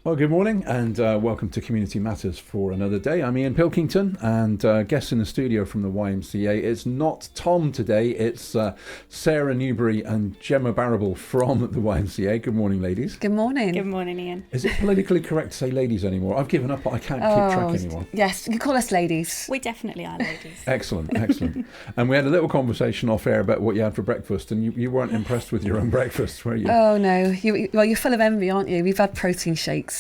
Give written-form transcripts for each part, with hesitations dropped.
Well, good morning and welcome to Community Matters for another day. I'm Ian Pilkington and guests in the studio from the YMCA. It's not Tom today, it's Sarah Newberry and Gemma Barriball from the YMCA. Good morning, ladies. Good morning. Good morning, Ian. Is it politically correct to say ladies anymore? I've given up, I can't keep track anymore. Yes, you can call us ladies. We definitely are ladies. Excellent. And we had a little conversation off air about what you had for breakfast, and you weren't impressed with your own breakfast, were you? Oh no, you're full of envy, aren't you? We've had protein shakes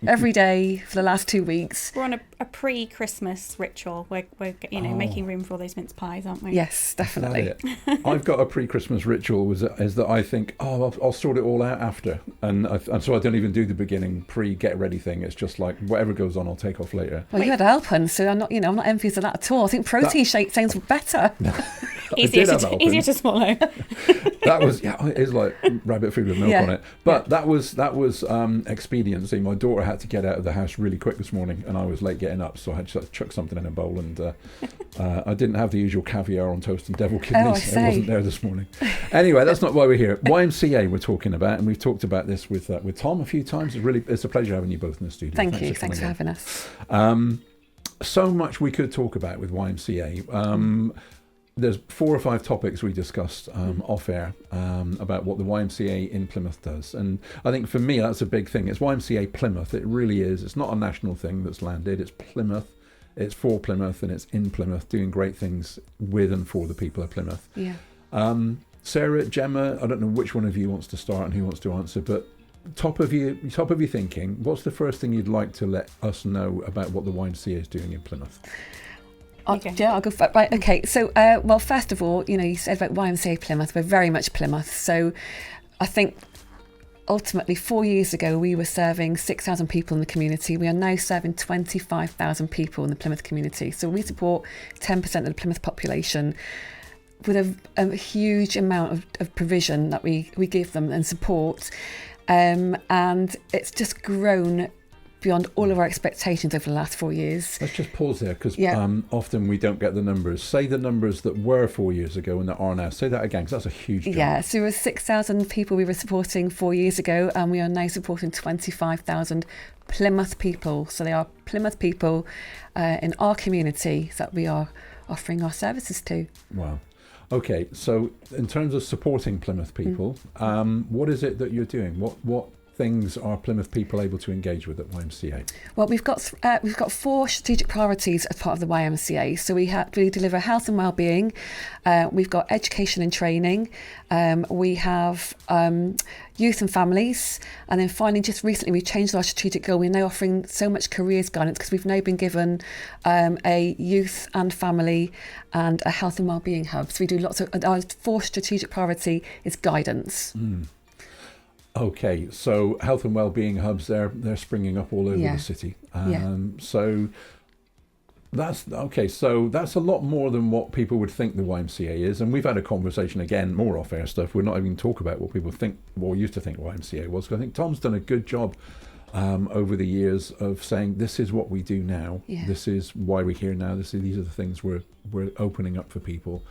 every day for the last 2 weeks. We're on a pre-Christmas ritual. We're making room for all those mince pies, aren't we? Yes, definitely. I've got a pre-Christmas ritual is that I think, I'll sort it all out after, and so I don't even do the beginning pre-get ready thing. It's just like whatever goes on, I'll take off later. Well, you had Alpen, so I'm not envious of that at all. I think protein shake sounds better. Easier to swallow. That was it is like rabbit food with milk on it. But that was expediency. My daughter had to get out of the house really quick this morning, and I was late getting up, so I had to chuck something in a bowl, and I didn't have the usual caviar on toast and devil kidneys. It wasn't there this morning. Anyway, that's not why we're here. YMCA we're talking about, and we've talked about this with Tom a few times. It's a pleasure having you both in the studio. Thank you. Thanks for having us. So much we could talk about with YMCA. There's 4 or 5 topics we discussed off air about what the YMCA in Plymouth does, and I think for me that's a big thing. It's YMCA Plymouth. It really is. It's not a national thing that's landed. It's Plymouth. It's for Plymouth, and it's in Plymouth, doing great things with and for the people of Plymouth. Yeah. Sarah, Gemma, I don't know which one of you wants to start and who wants to answer, but top of your thinking, what's the first thing you'd like to let us know about what the YMCA is doing in Plymouth? Yeah, I'll go for it. Right, okay. So, well, first of all, you said about YMCA Plymouth. We're very much Plymouth. So I think ultimately 4 years ago, we were serving 6,000 people in the community. We are now serving 25,000 people in the Plymouth community. So we support 10% of the Plymouth population with a huge amount of provision that we give them and support. And it's just grown beyond all of our expectations over the last 4 years. Let's just pause there, because often we don't get the numbers. Say the numbers that were 4 years ago and that are now. Say that again, because that's a huge jump. Yeah, so there were 6,000 people we were supporting 4 years ago, and we are now supporting 25,000 Plymouth people. So they are Plymouth people in our community that we are offering our services to. Wow. Okay, so in terms of supporting Plymouth people, what is it that you're doing? What things are Plymouth people able to engage with at YMCA? Well, we've got 4 strategic priorities as part of the YMCA. So we deliver health and wellbeing. We've got education and training. We have youth and families, and then finally, just recently, we changed our strategic goal. We're now offering so much careers guidance because we've now been given a youth and family and a health and wellbeing hub. So we do lots of our 4th strategic priority is guidance. Okay, so health and wellbeing hubs, they're springing up all over the city. So that's okay. So that's a lot more than what people would think the YMCA is. And we've had a conversation again, more off-air stuff. We're not even talk about what people think, or used to think YMCA was. Because I think Tom's done a good job over the years of saying this is what we do now. Yeah. This is why we're here now. These are the things we're opening up for people.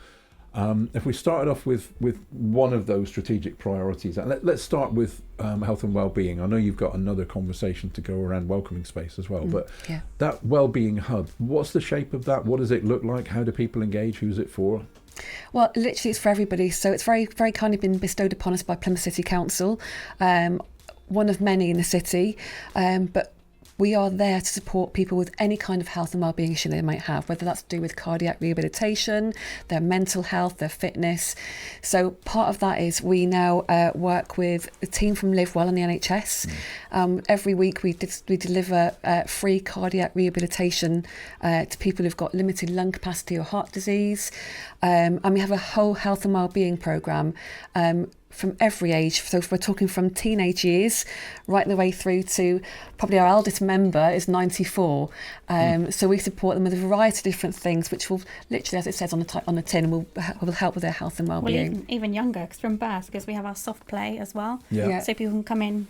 If we started off with one of those strategic priorities, let's start with health and wellbeing. I know you've got another conversation to go around welcoming space as well, but that wellbeing hub, what's the shape of that? What does it look like? How do people engage? Who's it for? Well, literally it's for everybody. So it's very, very kindly been bestowed upon us by Plymouth City Council, one of many in the city, but we are there to support people with any kind of health and wellbeing issue they might have, whether that's to do with cardiac rehabilitation, their mental health, their fitness. So part of that is we now work with a team from Live Well in the NHS. Every week we deliver free cardiac rehabilitation to people who've got limited lung capacity or heart disease. And we have a whole health and wellbeing programme from every age. So if we're talking from teenage years right the way through to probably our eldest member is 94. So we support them with a variety of different things, which will literally, as it says on the tin, will help with their health and wellbeing. Well, even younger, because from birth, because we have our soft play as well. Yeah. So people can come in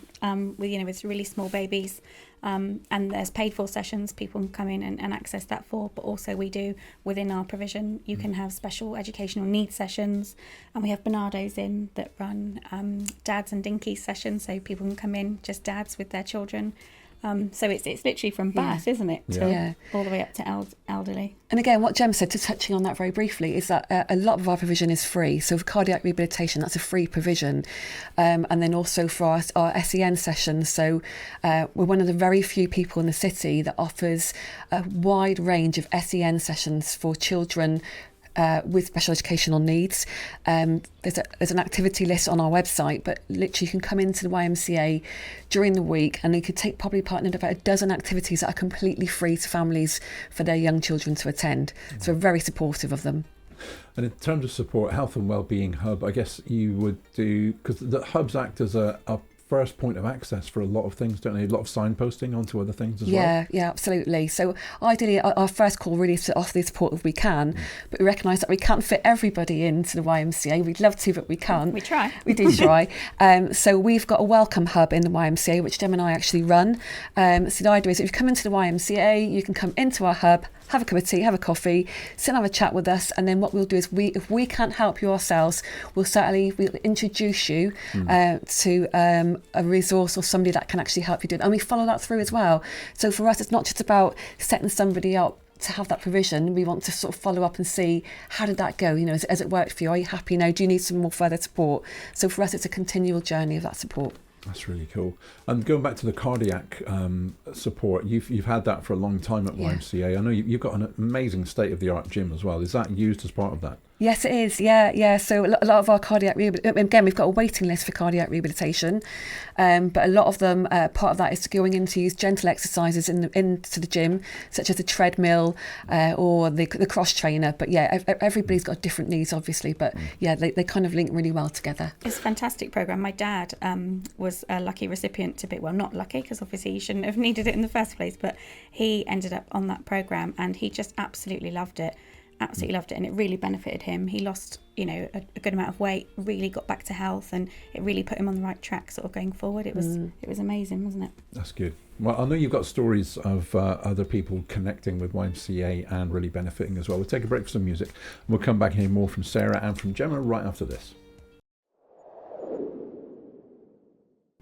with really small babies. And there's paid for sessions people can come in and access that for, but also we do within our provision, you can have special educational needs sessions, and we have Bernardos in that run dads and dinkies sessions, so people can come in, just dads with their children, So it's literally from birth, isn't it, to all the way up to elderly. And again, what Gemma said, just touching on that very briefly, is that a lot of our provision is free. So for cardiac rehabilitation, that's a free provision. And then also for our SEN sessions. So we're one of the very few people in the city that offers a wide range of SEN sessions for children with special educational needs. There's an activity list on our website, but literally you can come into the YMCA during the week and you could take probably part in about a dozen activities that are completely free to families for their young children to attend. So we're very supportive of them. And in terms of support, Health and Wellbeing Hub, I guess you would do, because the hubs act as a first point of access for a lot of things, don't they? A lot of signposting onto other things as well. Yeah, absolutely. So ideally, our first call really is to offer the support if we can, but we recognise that we can't fit everybody into the YMCA. We'd love to, but we can't. We try. We do try. So we've got a welcome hub in the YMCA, which Gemma and I actually run. So the idea is if you come into the YMCA, you can come into our hub, have a cup of tea, have a coffee, sit and have a chat with us, and then what we'll do is if we can't help you ourselves, we'll introduce you to a resource or somebody that can actually help you do it, and we follow that through as well. So for us, it's not just about setting somebody up to have that provision. We want to sort of follow up and see, how did that go? Has it worked for you? Are you happy now? Do you need some more further support? So for us, it's a continual journey of that support. That's really cool. And going back to the cardiac support, you've had that for a long time at YMCA. I know you've got an amazing state-of-the-art gym as well. Is that used as part of that? Yes, it is. Yeah. So a lot of our cardiac rehabilitation, again, we've got a waiting list for cardiac rehabilitation, but a lot of them, part of that is going in to use gentle exercises into the gym, such as the treadmill or the cross trainer. But everybody's got different needs, obviously. But they kind of link really well together. It's a fantastic program. My dad was a lucky recipient to be, well, not lucky, because obviously he shouldn't have needed it in the first place, but he ended up on that program and he just absolutely loved it. And it really benefited him. He lost a good amount of weight, really got back to health, and it really put him on the right track sort of going forward. It was amazing, wasn't it? That's good. Well, I know you've got stories of other people connecting with YMCA and really benefiting as well. We'll take a break for some music and we'll come back and hear more from Sarah and from Gemma right after this.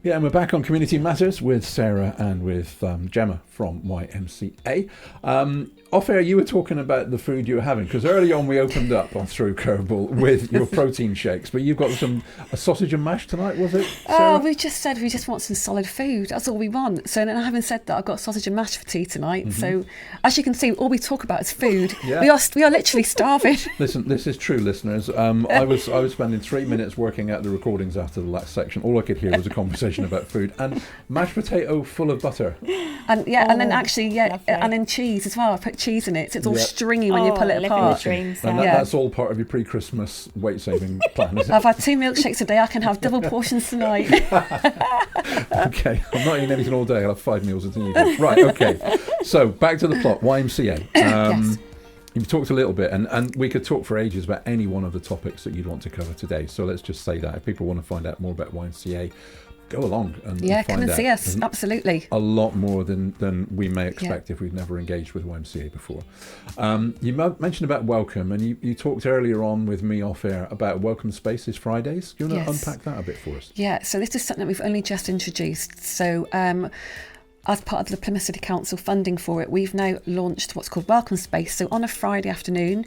Yeah, and we're back on Community Matters with Sarah and with Gemma from YMCA. Off air, you were talking about the food you were having, because early on we opened up on Through Curveball with your protein shakes, but you've got a sausage and mash tonight, was it, Sarah? Oh, we just said we just want some solid food. That's all we want. So, and having said that, I've got sausage and mash for tea tonight. Mm-hmm. So, as you can see, all we talk about is food. Yeah. We are literally starving. Listen, this is true, listeners. I was spending 3 minutes working out the recordings after the last section. All I could hear was a conversation about food and mashed potato full of butter. And and then actually, and then cheese as well. I put cheese in it, so it's all stringy when you pull it apart. That's all part of your pre-Christmas weight-saving plan, is it? I've had 2 milkshakes a day. I can have double portions tonight. Okay, I'm not eating anything all day. I'll have 5 meals at the evening. Right, okay. So back to the plot. YMCA. Yes. You've talked a little bit, and we could talk for ages about any one of the topics that you'd want to cover today. So let's just say that if people want to find out more about YMCA, go along and find come and see us. Absolutely. A lot more than we may expect if we've never engaged with YMCA before. You mentioned about Welcome, and you talked earlier on with me off air about Welcome Spaces Fridays. Do you want to unpack that a bit for us? Yeah, so this is something that we've only just introduced. So as part of the Plymouth City Council funding for it, we've now launched what's called Welcome Space. So on a Friday afternoon,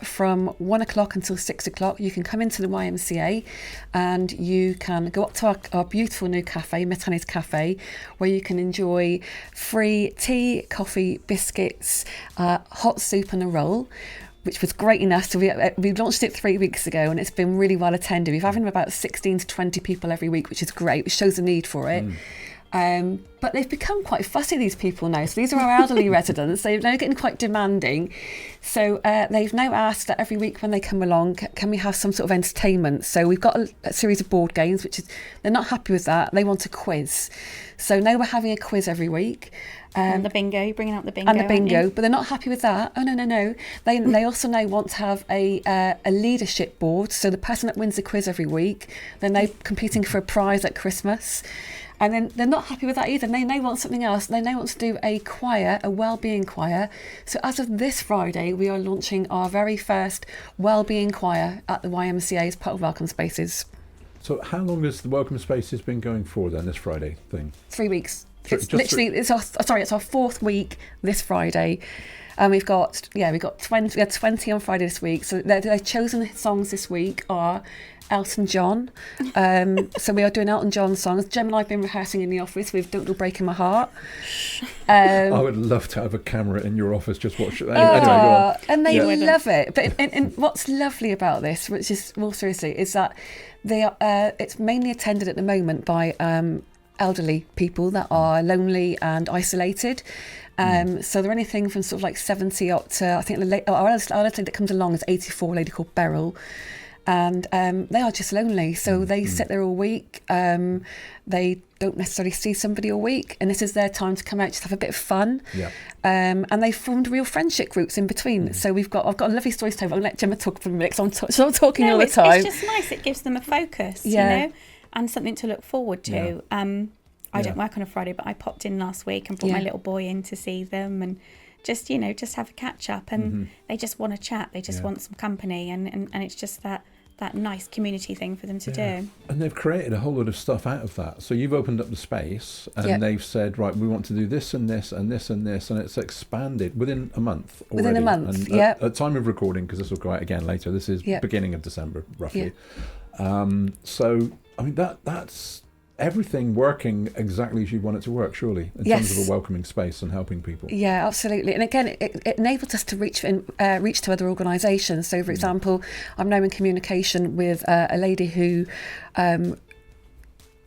from 1 o'clock until 6 o'clock, you can come into the YMCA and you can go up to our beautiful new cafe, Metanes Cafe, where you can enjoy free tea, coffee, biscuits, hot soup and a roll, which was great enough. So we launched it 3 weeks ago and it's been really well attended. We've having about 16 to 20 people every week, which is great, which shows the need for it. But they've become quite fussy, these people now. So these are our elderly residents. They're now getting quite demanding. So they've now asked that every week when they come along, can we have some sort of entertainment? So we've got a series of board games, which is, they're not happy with that. They want a quiz. So now we're having a quiz every week. And the bingo, you're bringing out the bingo. And the bingo, but they're not happy with that. Oh, no. They also now want to have a leadership board. So the person that wins the quiz every week, they're now competing for a prize at Christmas. And then they're not happy with that either. They now want something else. They now want to do a choir, a Wellbeing choir. So as of this Friday, we are launching our very first Wellbeing choir at the YMCA as part of Welcome Spaces. So how long has the Welcome Spaces been going for then, this Friday thing? 3 weeks. It's our fourth week this Friday. And we had 20 on Friday this week. So their chosen songs this week are Elton John. So we are doing Elton John songs. Gemma and I have been rehearsing in the office with Don't Go Breaking My Heart. I would love to have a camera in your office just watch it. Anyway, go on. And they love it. But and what's lovely about this, which is more seriously, is that it's mainly attended at the moment by elderly people that are lonely and isolated. So they're anything from sort of like 70 up to, I think our eldest that comes along is 84, a lady called Barriball. And they are just lonely. So they sit there all week. They don't necessarily see somebody all week. And this is their time to come out, just have a bit of fun. Yeah. And they formed real friendship groups in between. So I've got a lovely story to tell. I'll let Gemma talk for a minute because I'm talking all the time. It's just nice. It gives them a focus, you know, and something to look forward to. Yeah. I don't work on a Friday, but I popped in last week and brought my little boy in to see them and just have a catch up. And they just want to chat. They just want some company. And it's just that nice community thing for them to do. And they've created a whole lot of stuff out of that. So you've opened up the space and they've said, right, we want to do this and this and this and this. And it's expanded within a month already. Within a month, and at time of recording, because this will go out again later, this is beginning of December, roughly. So, I mean, that's everything working exactly as you want it to work, surely, in terms of a welcoming space and helping people. Yeah, absolutely. And again, it enabled us to reach to other organisations. So, for example, I'm now in communication with a lady who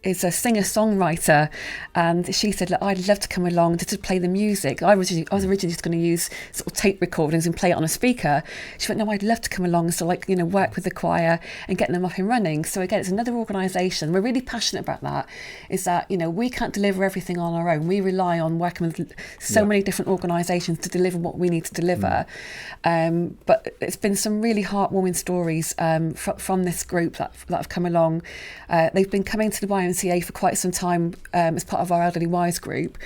is a singer-songwriter, and she said, look, I'd love to come along to play the music. I was originally just going to use sort of tape recordings and play it on a speaker. She went, no, I'd love to come along, so work with the choir and get them up and running. So again, it's another organisation. We're really passionate about that, is that, we can't deliver everything on our own. We rely on working with so many different organisations to deliver what we need to deliver. But it's been some really heartwarming stories from this group that have come along. They've been coming to the YMCA for quite some time as part of our Elderly Wise group.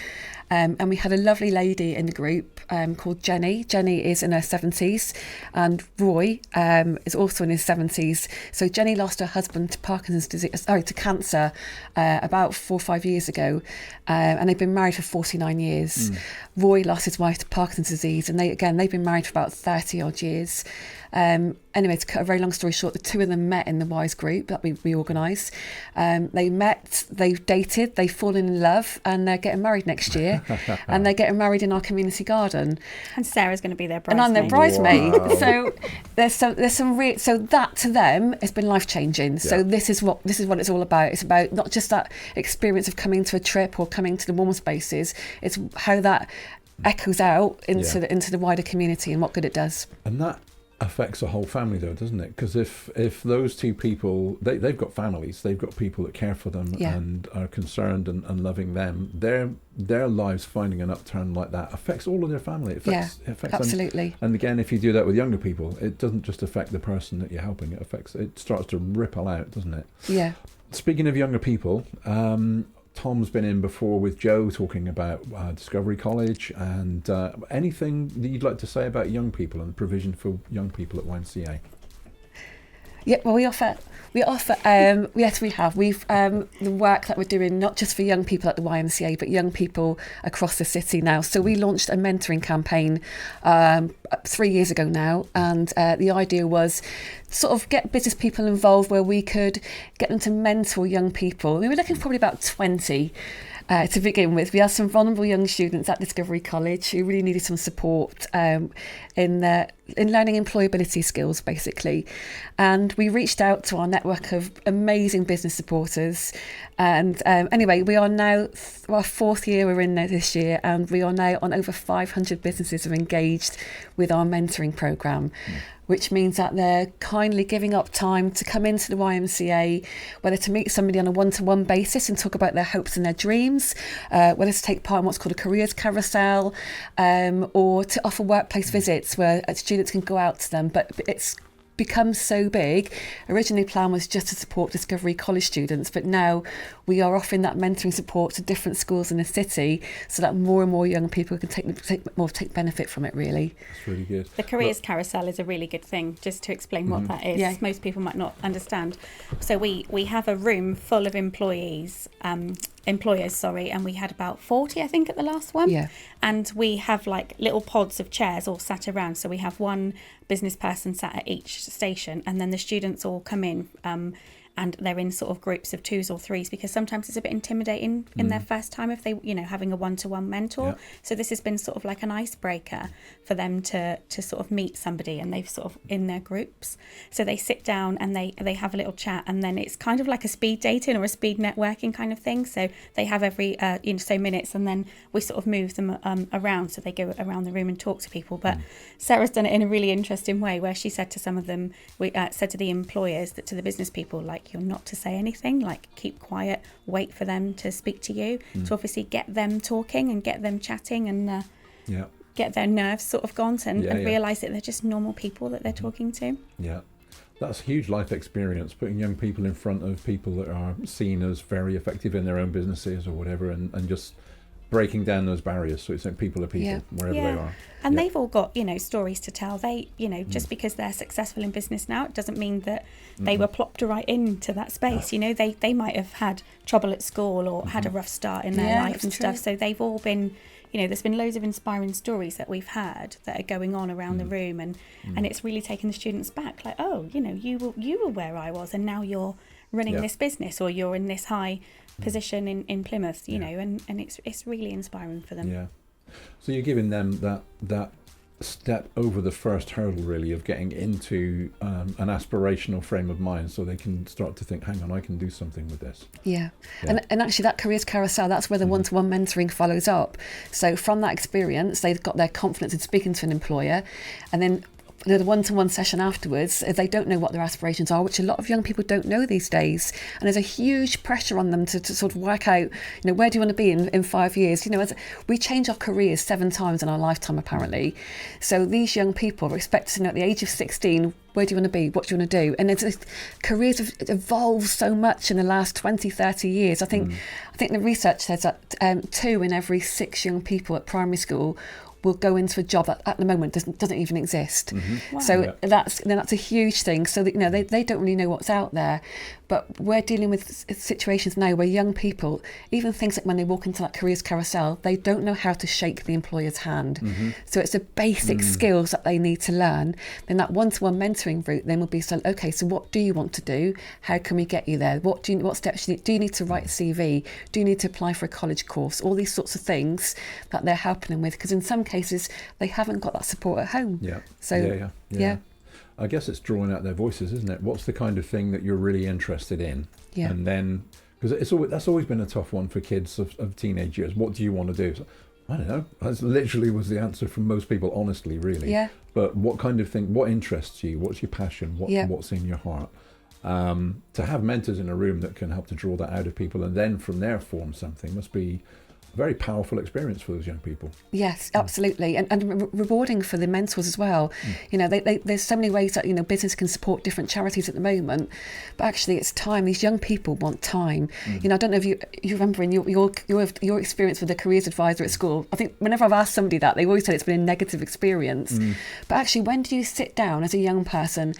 And we had a lovely lady in the group called Jenny. Jenny is in her 70s and Roy is also in his 70s. So Jenny lost her husband to to cancer about 4 or 5 years ago. And they've been married for 49 years. Roy lost his wife to Parkinson's disease, and they've been married for about 30 odd years. Anyway, to cut a very long story short, the two of them met in the Wise group that we organised. They met, they've dated, they've fallen in love, and they're getting married next year. And they're getting married in our community garden. And Sarah's going to be their bridesmaid. And I'm their bridesmaid. Wow. So there's some so that to them has been life changing. Yeah. So this is what it's all about. It's about not just that experience of coming to a trip or coming to the warm spaces. It's how that echoes out into the wider community and what good it does. And that affects a whole family, though, doesn't it? Because if those two people, they've got families, they've got people that care for them and are concerned and loving them, their lives finding an upturn like that affects all of their family. It affects absolutely. And again, if you do that with younger people, it doesn't just affect the person that you're helping, it starts to ripple out, doesn't it? Yeah. Speaking of younger people, Tom's been in before with Joe talking about Discovery College, and anything that you'd like to say about young people and provision for young people at YMCA? Yeah, well, we offer. Yes, we have. We've the work that we're doing not just for young people at the YMCA, but young people across the city now. So we launched a mentoring campaign 3 years ago now, and the idea was sort of get business people involved where we could get them to mentor young people. We were looking for probably about 20. To begin with, we had some vulnerable young students at Discovery College who really needed some support in learning employability skills, basically. And we reached out to our network of amazing business supporters. And anyway, we are now, our fourth year we're in there this year, and we are now on over 500 businesses who are engaged with our mentoring programme. Which means that they're kindly giving up time to come into the YMCA, whether to meet somebody on a one-to-one basis and talk about their hopes and their dreams, whether to take part in what's called a careers carousel, or to offer workplace visits where students can go out to them. But it's become so big. Originally, plan was just to support Discovery College students, but now we are offering that mentoring support to different schools in the city, so that more and more young people can take benefit from it. Really, that's really good. The careers carousel is a really good thing. Just to explain what that is, most people might not understand. So we have a room full of employers, and we had about 40, I think, at the last one. Yeah. And we have like little pods of chairs all sat around. So we have one business person sat at each station, and then the students all come in, and they're in sort of groups of 2s or 3s, because sometimes it's a bit intimidating in their first time if they, having a one-to-one mentor. Yeah. So this has been sort of like an icebreaker for them to sort of meet somebody, and they've sort of in their groups. So they sit down and they have a little chat, and then it's kind of like a speed dating or a speed networking kind of thing. So they have every so minutes, and then we sort of move them around, so they go around the room and talk to people. But Sarah's done it in a really interesting way, where she said to some of them, we said to the employers, that to the business people, like, you're not to say anything, like keep quiet, wait for them to speak to you, to obviously get them talking and get them chatting, and get their nerves sort of gone, and realise that they're just normal people that they're talking to. Yeah, that's a huge life experience, putting young people in front of people that are seen as very effective in their own businesses or whatever, and just breaking down those barriers, so it's like people are people wherever they are. And they've all got, stories to tell. They, just because they're successful in business now, it doesn't mean that they were plopped right into that space. They might have had trouble at school or had a rough start in their life and stuff. So they've all been, there's been loads of inspiring stories that we've had that are going on around the room, and it's really taken the students back. Like, oh, you were where I was, and now you're running this business, or you're in this high position in Plymouth, and it's really inspiring for them. Yeah. So you're giving them that step over the first hurdle, really, of getting into an aspirational frame of mind, so they can start to think, hang on, I can do something with this. Yeah. And actually that careers carousel, that's where the one-to-one mentoring follows up. So from that experience, they've got their confidence in speaking to an employer, and then the one-to-one session afterwards, they don't know what their aspirations are, which a lot of young people don't know these days. And there's a huge pressure on them to sort of work out, where do you want to be in 5 years? As we change our careers 7 times in our lifetime, apparently. So these young people are expected to know at the age of 16, where do you want to be? What do you want to do? And careers have evolved so much in the last 20, 30 years. I think the research says that 2 in every 6 young people at primary school will go into a job that at the moment doesn't even exist. Wow. So that's a huge thing. So that, they don't really know what's out there. But we're dealing with situations now where young people, even things like when they walk into that careers carousel, they don't know how to shake the employer's hand. So it's a basic skills that they need to learn. Then that one-to-one mentoring route then will be, so okay, so what do you want to do? How can we get you there? What steps do you need to write a CV? Do you need to apply for a college course? All these sorts of things that they're helping them with, because in some cases they haven't got that support at home. Yeah. So yeah. I guess it's drawing out their voices, isn't it? What's the kind of thing that you're really interested in? Yeah. And then, because that's always been a tough one for kids of teenage years. What do you want to do? So, I don't know. That literally was the answer from most people, honestly, really. Yeah. But what kind of thing, what interests you? What's your passion? What's in your heart? To have mentors in a room that can help to draw that out of people, and then from there form something, must be a very powerful experience for those young people. Yes, absolutely, and rewarding for the mentors as well. There's so many ways that business can support different charities at the moment, but actually it's time. These young people want time. I don't know if you remember in your experience with the careers advisor at school. I think whenever I've asked somebody that, they've always said it's been a negative experience. But actually, when do you sit down as a young person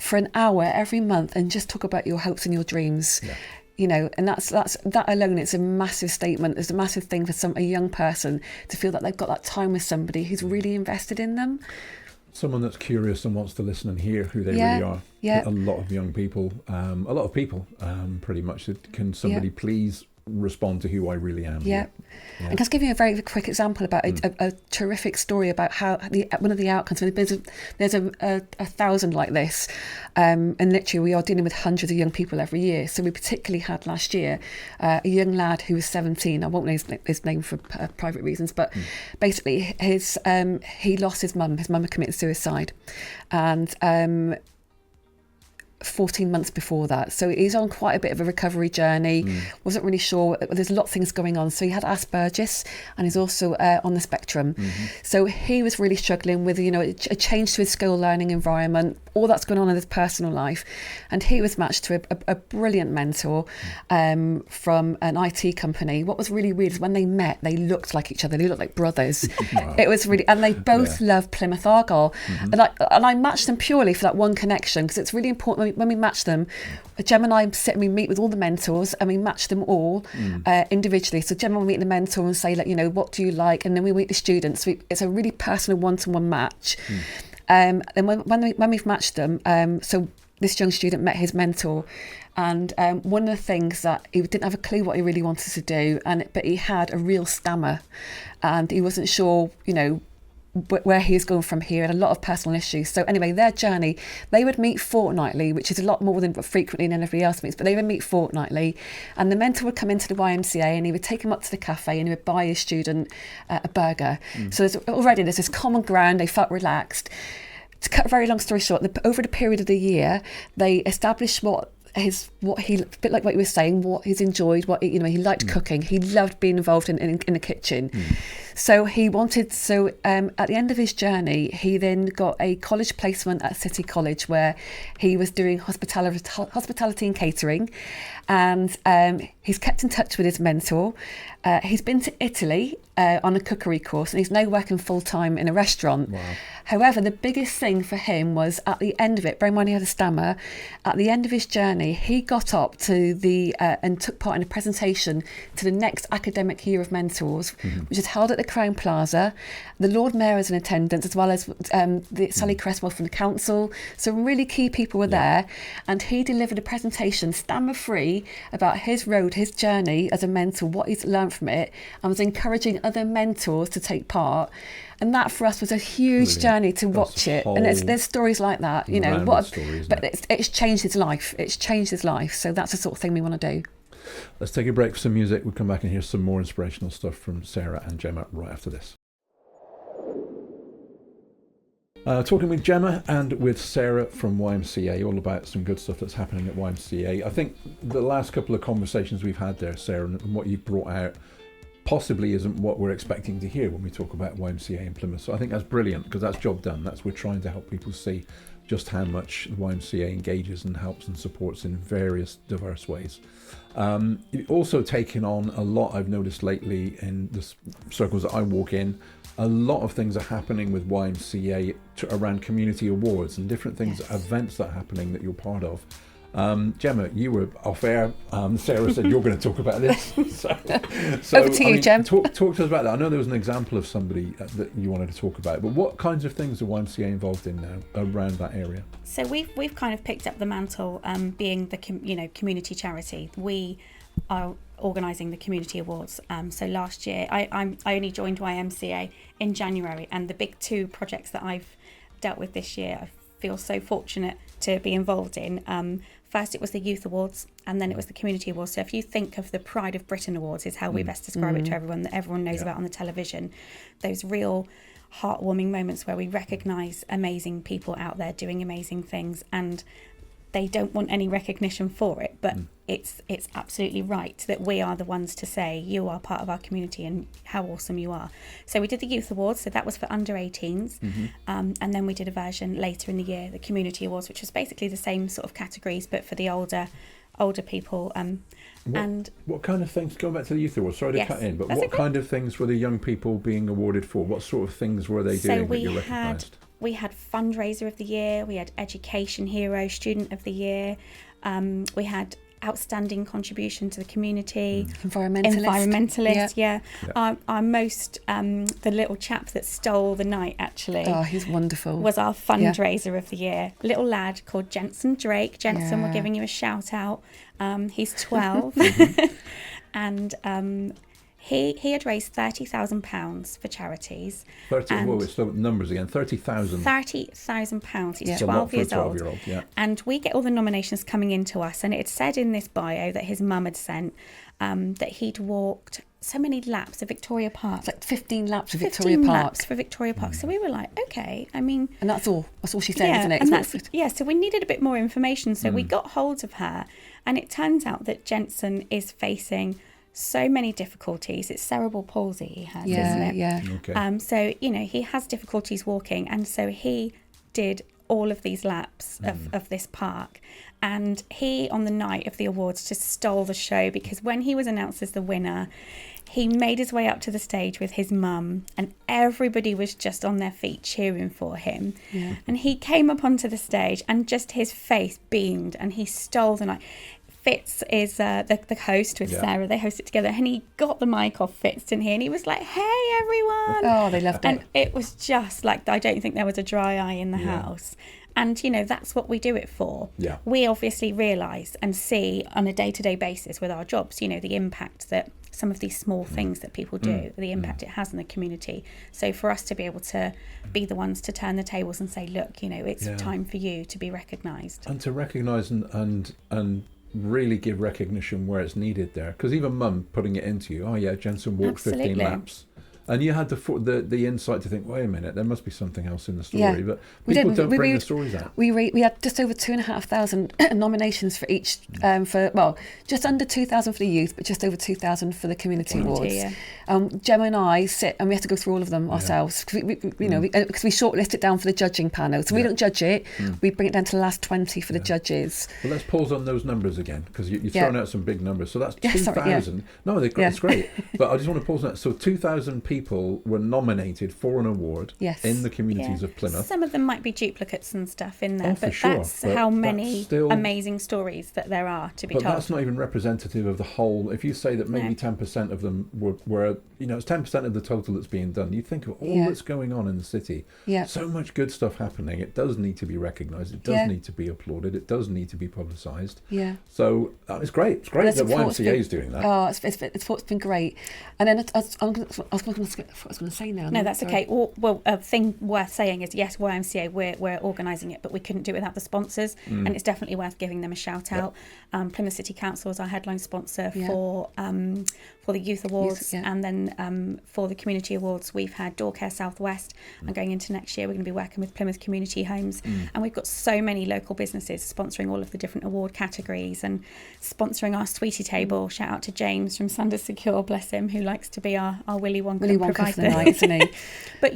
for an hour every month and just talk about your hopes and your dreams? And that alone, it's a massive statement. It's a massive thing for a young person to feel that they've got that time with somebody who's really invested in them. Someone that's curious and wants to listen and hear who they really are. Yeah. A lot of young people, pretty much. Can somebody please respond to who I really am? Yeah. And can I give you a very quick example about a terrific story about how one of the outcomes. There's a 1,000 like this, and literally we are dealing with hundreds of young people every year. So we particularly had last year a young lad who was 17. I won't name his name for private reasons, but basically he lost his mum. His mum had committed suicide, and 14 months before that. So he's on quite a bit of a recovery journey. Wasn't really sure. There's a lot of things going on. So he had Asperger's, and he's also on the spectrum. So he was really struggling with, a change to his school learning environment, all that's going on in his personal life. And he was matched to a brilliant mentor from an IT company. What was really weird is when they met, they looked like each other. They looked like brothers. Wow. It was really, and they both love Plymouth Argyle. And I matched them purely for that one connection, because it's really important when we match them. Gemma and I sit and we meet with all the mentors and we match them all individually. So Gemma will meet the mentor and say, like, you know, what do you like? And then we meet the students. It's a really personal one-to-one match. And when we've matched them, so this young student met his mentor, and one of the things that he didn't have a clue what he really wanted to do, but he had a real stammer, and he wasn't sure, you know, where he was going from here, and a lot of personal issues. So anyway, their journey, they would meet fortnightly, which is a lot more than frequently than everybody else meets, but they would meet fortnightly, and the mentor would come into the YMCA and he would take him up to the cafe and he would buy his student a burger. So there's this common ground. They felt relaxed. To cut a very long story short, over the period of the year, they established what he, a bit like what you were saying, what he's enjoyed, what he liked cooking. He loved being involved in the kitchen. So he wanted, at the end of his journey, he then got a college placement at City College, where he was doing hospitality and catering. And he's kept in touch with his mentor. He's been to Italy on a cookery course, and he's now working full-time in a restaurant. Wow. However, the biggest thing for him was at the end of it, bear in mind he had a stammer, at the end of his journey, he got up to and took part in a presentation to the next academic year of mentors, which is held at the Crown Plaza. The Lord Mayor is in attendance, as well as Sally Cresswell from the council. Some really key people were there, and he delivered a presentation, stammer-free, about his road, his journey as a mentor, what he's learned from it, and was encouraging other mentors to take part. And that for us was a huge journey to watch it. And there's stories like that, you know. It's changed his life. It's changed his life. So that's the sort of thing we want to do. Let's take a break for some music. We'll come back and hear some more inspirational stuff from Sarah and Gemma right after this. Talking with Gemma and with Sarah from YMCA, all about some good stuff that's happening at YMCA. I think the last couple of conversations we've had there, Sarah, and what you've brought out possibly isn't what we're expecting to hear when we talk about YMCA in Plymouth. So I think that's brilliant, because that's job done. We're trying to help people see just how much the YMCA engages and helps and supports in various diverse ways. You've also taken on a lot, I've noticed lately in the circles that I walk in. A lot of things are happening with YMCA around community awards and different things, events that are happening that you're part of. Gemma, you were off air. Sarah said you're going to talk about this. So over to you, Gem. Talk to us about that. I know there was an example of somebody that you wanted to talk about, but what kinds of things are YMCA involved in now around that area? So we've kind of picked up the mantle, being the community charity. We are organising the community awards. So last year, I only joined YMCA in January, and the big two projects that I've dealt with this year, I feel so fortunate to be involved in. First, it was the Youth Awards, and then it was the Community Awards. So if you think of the Pride of Britain Awards, is how we best describe it to everyone, that everyone knows about on the television. Those real heartwarming moments where we recognise amazing people out there doing amazing things, and they don't want any recognition for it, but it's absolutely right that we are the ones to say you are part of our community and how awesome you are. So we did the Youth Awards, so that was for under 18s, and then we did a version later in the year, the Community Awards, which was basically the same sort of categories but for the older people. What kind of things, going back to the Youth Awards, sorry to cut in, but what kind of things were the young people being awarded for? What sort of things were they doing that you recognised? We had Fundraiser of the Year, we had Education Hero, Student of the Year, we had Outstanding Contribution to the Community, Environmentalist, Our most, the little chap that stole the night, actually. Oh, he's wonderful. Was our Fundraiser of the Year. Little lad called Jensen Drake. Jensen, we're giving you a shout out. He's 12. And he had raised £30,000 for charities. It's the numbers again. 30,000. £30,000. He's 12 years old. And we get all the nominations coming into us, and it said in this bio that his mum had sent that he'd walked so many laps of Victoria Park. It's like 15 laps of Victoria Park. 15 laps for Victoria Park. So we were like, okay, I mean... And that's all she said, isn't it? And so we needed a bit more information. So we got hold of her, and it turns out that Jensen is facing so many difficulties. It's cerebral palsy he has, isn't it? Yeah. Okay. So, he has difficulties walking, and so he did all of these laps of this park. And he, on the night of the awards, just stole the show, because when he was announced as the winner, he made his way up to the stage with his mum, and everybody was just on their feet cheering for him. Yeah. And he came up onto the stage and just his face beamed, and he stole the night. Fitz is the host with Sarah. They hosted together, and he got the mic off Fitz, didn't he? And he was like, "Hey, everyone!" Oh, they loved it. And it was just like, I don't think there was a dry eye in the house. And, you know, that's what we do it for. Yeah. We obviously realise and see on a day-to-day basis with our jobs, you know, the impact that some of these small things that people do, the impact it has in the community. So for us to be able to be the ones to turn the tables and say, look, you know, it's time for you to be recognised. And to recognise and really give recognition where it's needed there. Because even Mum putting it into you, oh yeah, Jensen walked 15 laps. And you had the insight to think, wait a minute, there must be something else in the story. But people don't bring the stories out. We had just over 2,500 nominations for each, just under 2,000 for the youth, but just over 2,000 for the community awards. Yeah. Gemma and I sit, and we have to go through all of them ourselves, because we shortlist it down for the judging panel. So we don't judge it, we bring it down to the last 20 for the judges. Well, let's pause on those numbers again, because you're throwing out some big numbers. So that's 2,000. No, it's great. But I just want to pause on that. So 2,000 people were nominated for an award in the communities of Plymouth. Some of them might be duplicates and stuff in there, but that's how many amazing stories that there are to be told. But that's not even representative of the whole. If you say that maybe 10% of them were it's 10% of the total that's being done, you think of all that's going on in the city. Yeah. So much good stuff happening. It does need to be recognised. It does need to be applauded. It does need to be publicised. Yeah. So it's great. It's great that YMCA is doing that. Oh, it's been great. And then I was going to say now. No, that's okay. Well, a thing worth saying is, yes, YMCA, we're organising it, but we couldn't do it without the sponsors, and it's definitely worth giving them a shout out. Plymouth City Council is our headline sponsor for the Youth Awards, and then for the Community Awards, we've had Door Care Southwest, and going into next year, we're going to be working with Plymouth Community Homes, and we've got so many local businesses sponsoring all of the different award categories and sponsoring our Sweetie Table. Shout out to James from Sanders Secure, bless him, who likes to be our Willy Wonka provider. For the night, isn't he? But,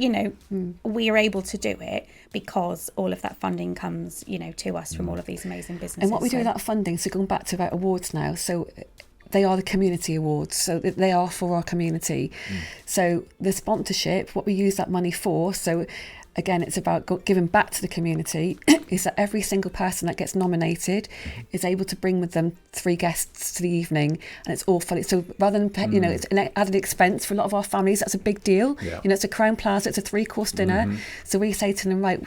we are able to do it because all of that funding comes, to us from all of these amazing businesses. And what we do with that funding, so going back to about awards now, so they are the community awards, so they are for our community. So the sponsorship, what we use that money for, so again, it's about giving back to the community, is that every single person that gets nominated is able to bring with them 3 guests to the evening, and it's all fully. So rather than, it's an added expense for a lot of our families, that's a big deal. Yeah. It's a Crown Plaza, it's a 3-course dinner. So we say to them, right,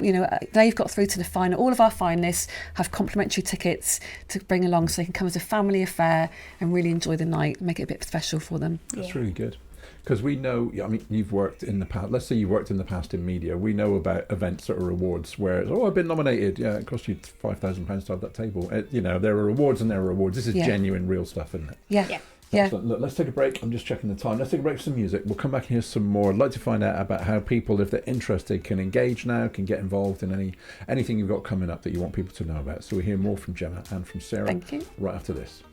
they've got through to the final. All of our finalists have complimentary tickets to bring along, so they can come as a family affair and really enjoy the night, make it a bit special for them. That's really good. Because we know, you've worked in the past, let's say you've worked in the past in media, we know about events that are awards where, I've been nominated, it cost you £5,000 to have that table. There are awards and there are awards. This is genuine, real stuff, isn't it? Yeah. Look, let's take a break. I'm just checking the time. Let's take a break for some music. We'll come back and hear some more. I'd like to find out about how people, if they're interested, can engage now, can get involved in anything you've got coming up that you want people to know about. So we'll hear more from Gemma and from Sarah right after this.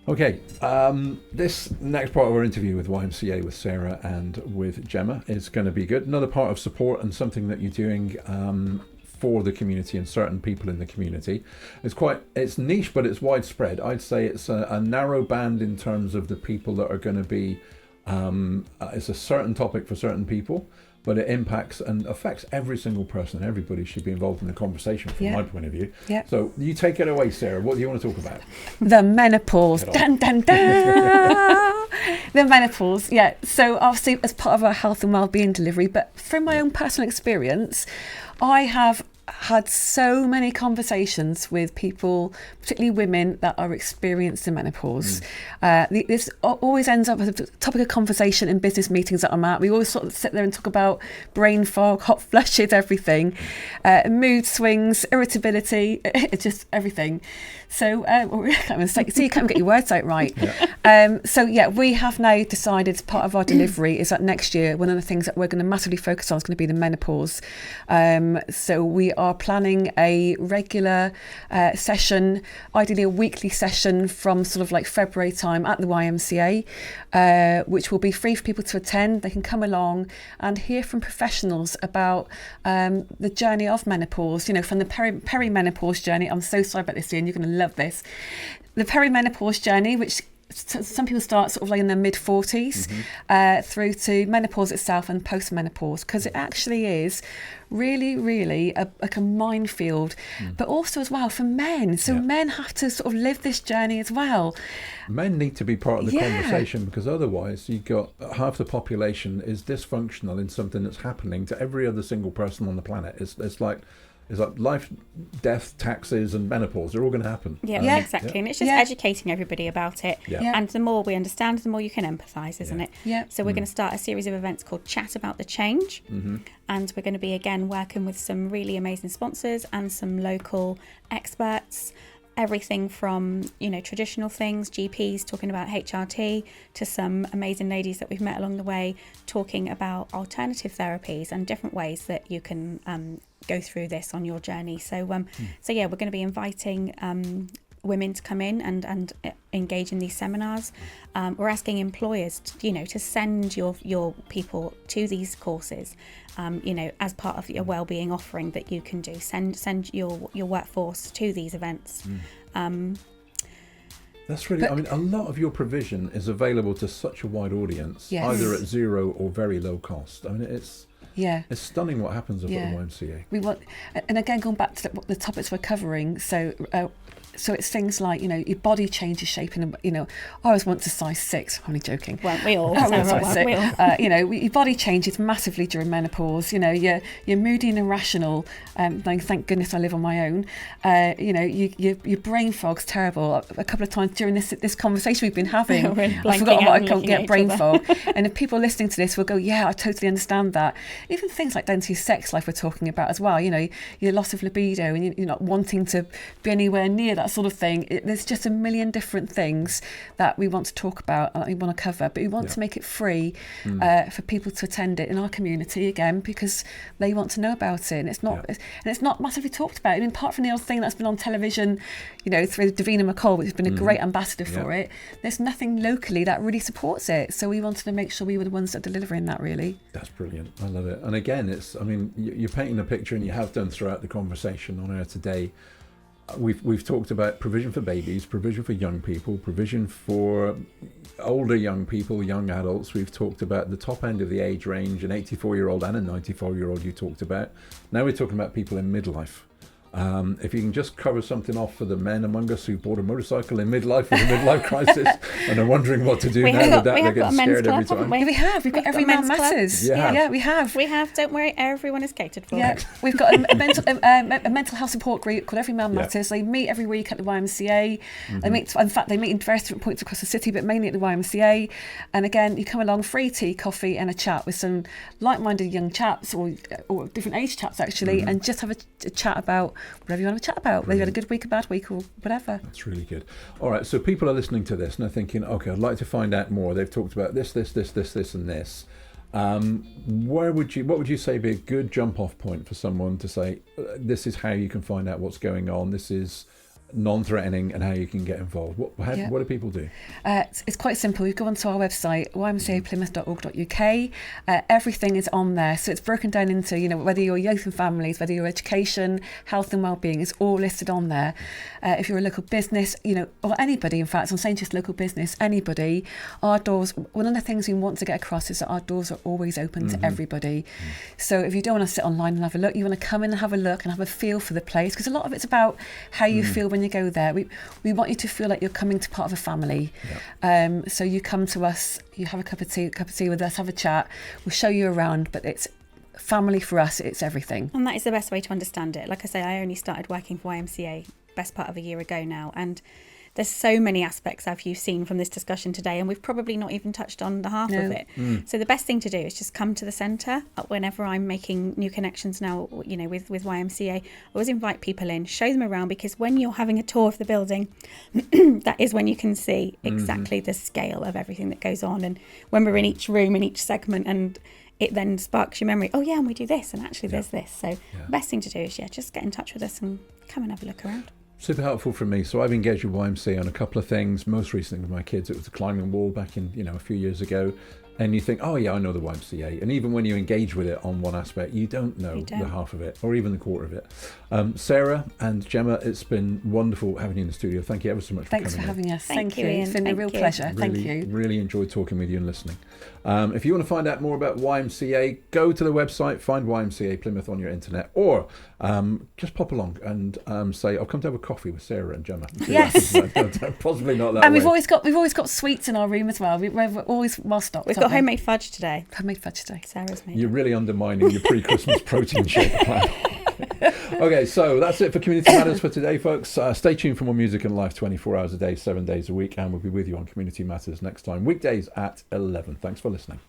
Okay, this next part of our interview with YMCA, with Sarah and with Gemma, is going to be good. Another part of support and something that you're doing for the community and certain people in the community. It's niche, but it's widespread. I'd say it's a narrow band in terms of the people that are going to be, it's a certain topic for certain people, but it impacts and affects every single person. Everybody should be involved in the conversation from my point of view. Yeah. So you take it away, Sarah. What do you want to talk about? The menopause. Dun, dun, dun. The menopause, So obviously as part of our health and wellbeing delivery, but from my own personal experience, I have had so many conversations with people, particularly women, that are experiencing menopause. This always ends up as a topic of conversation in business meetings that I'm at. We always sort of sit there and talk about brain fog, hot flushes, everything, mood swings, irritability, it's just everything. So, so you can't even get your words out right. We have now decided as part of our delivery is that next year, one of the things that we're going to massively focus on is going to be the menopause. So we are planning a regular session, ideally a weekly session from sort of like February time at the YMCA, which will be free for people to attend. They can come along and hear from professionals about the journey of menopause, from the perimenopause journey. I'm so sorry about this, Ian, you're going to love this. The perimenopause journey, which some people start sort of like in their mid-40s through to menopause itself and post-menopause, because it actually is really, really like a minefield, but also as well for men. So men have to sort of live this journey as well. Men need to be part of the conversation, because otherwise you've got half the population is dysfunctional in something that's happening to every other single person on the planet. It's like life, death, taxes, and menopause. They're all going to happen. Yeah, exactly. Yeah. And it's just educating everybody about it. Yeah. And the more we understand, the more you can empathise, isn't it? Yeah. So we're going to start a series of events called Chat About the Change. And we're going to be, again, working with some really amazing sponsors and some local experts. Everything from, traditional things, GPs talking about HRT, to some amazing ladies that we've met along the way talking about alternative therapies and different ways that you can go through this on your journey. So we're going to be inviting women to come in and engage in these seminars. We're asking employers to send your people to these courses, as part of your wellbeing offering that you can do. Send your workforce to these events. That's really, a lot of your provision is available to such a wide audience, either at zero or very low cost. It's stunning what happens up at the YMCA. We want, and again, going back to the topics we're covering, so it's things like, your body changes shape, and I always want to size 6. I'm only joking. Well, we all. Your body changes massively during menopause. You're moody and irrational. Thank goodness I live on my own. Your brain fog's terrible. A couple of times during this conversation we've been having, I've forgotten what I can't get brain fog. And if people listening to this will go, yeah, I totally understand that. Even things like down to your sex life we're talking about as well. Your loss of libido, and you're not wanting to be anywhere near that sort of thing. There's just a million different things that we want to talk about and we want to cover, but we want to make it free for people to attend it in our community, again, because they want to know about it, and it's not massively talked about. Apart from the odd thing that's been on television, through Davina McCall, which has been a great ambassador for it, there's nothing locally that really supports it. So we wanted to make sure we were the ones that are delivering that, really. That's brilliant. I love it. And again, you're painting a picture, and you have done throughout the conversation on air today. We've talked about provision for babies, provision for young people, provision for older young people, young adults. We've talked about the top end of the age range, an 84-year-old and a 94-year-old you talked about. Now we're talking about people in midlife. If you can just cover something off for the men among us who bought a motorcycle in midlife with a midlife crisis and are wondering what to do now with that, they're getting scared every time. We've got Every Man Matters. We have. Don't worry, everyone is catered for. Yeah, we've got a mental health support group called Every Man Matters. They meet every week at the YMCA. They meet in various different points across the city, but mainly at the YMCA. And again, you come along, free tea, coffee, and a chat with some like-minded young chaps or different age chaps actually, and just have a chat about whatever you want to chat about, whether you had a good week, a bad week, or whatever. That's really good. All right, so people are listening to this and they're thinking, okay, I'd like to find out more. They've talked about this, and this. What would you say be a good jump-off point for someone to say, this is how you can find out what's going on, this is non-threatening, and how you can get involved? What do people do? It's quite simple. You go onto our website, ymcaplymouth.org.uk. Everything is on there, so it's broken down into whether you're youth and families, whether you're education, health and wellbeing, is all listed on there. If you're a local business, or anybody, in fact, I'm saying just local business, anybody, our doors, one of the things we want to get across is that our doors are always open to everybody. So if you don't want to sit online and have a look, you want to come in and have a look and have a feel for the place, because a lot of it's about how you feel when you go there. We want you to feel like you're coming to part of a family. So you come to us, you have a cup of tea with us, have a chat, we'll show you around, but it's family for us, it's everything. And that is the best way to understand it. Like I say, I only started working for YMCA best part of a year ago now, and there's so many aspects as you've seen from this discussion today, and we've probably not even touched on the half of it. So the best thing to do is just come to the centre. Whenever I'm making new connections now, you know, with YMCA, I always invite people in, show them around, because when you're having a tour of the building, that is when you can see exactly the scale of everything that goes on. And when we're in each room, in each segment, and it then sparks your memory, oh yeah, and we do this, and actually there's this. So the best thing to do is just get in touch with us and come and have a look around. Super helpful for me. So I've engaged with YMCA on a couple of things. Most recently with my kids, it was the climbing wall back in, a few years ago. And you think, oh yeah, I know the YMCA. And even when you engage with it on one aspect, you don't know the half of it, or even the quarter of it. Sarah and Gemma, it's been wonderful having you in the studio. Thank you ever so much for coming. Thanks for having us. Thank you. Ian. It's been a real pleasure. Really, thank you. Really enjoyed talking with you and listening. If you want to find out more about YMCA, go to the website, find YMCA Plymouth on your internet, or just pop along and say, I'll come to have a coffee with Sarah and Gemma. Yes. Possibly not that And way. we've always got sweets in our room as well. We're always well stocked. We've got homemade fudge today. Homemade fudge today. Sarah's made. You're really undermining your pre-Christmas protein shake plan. Okay, so that's it for Community Matters for today, folks. Stay tuned for more music and life 24 hours a day, 7 days a week, and we'll be with you on Community Matters next time, weekdays at 11. Thanks for listening.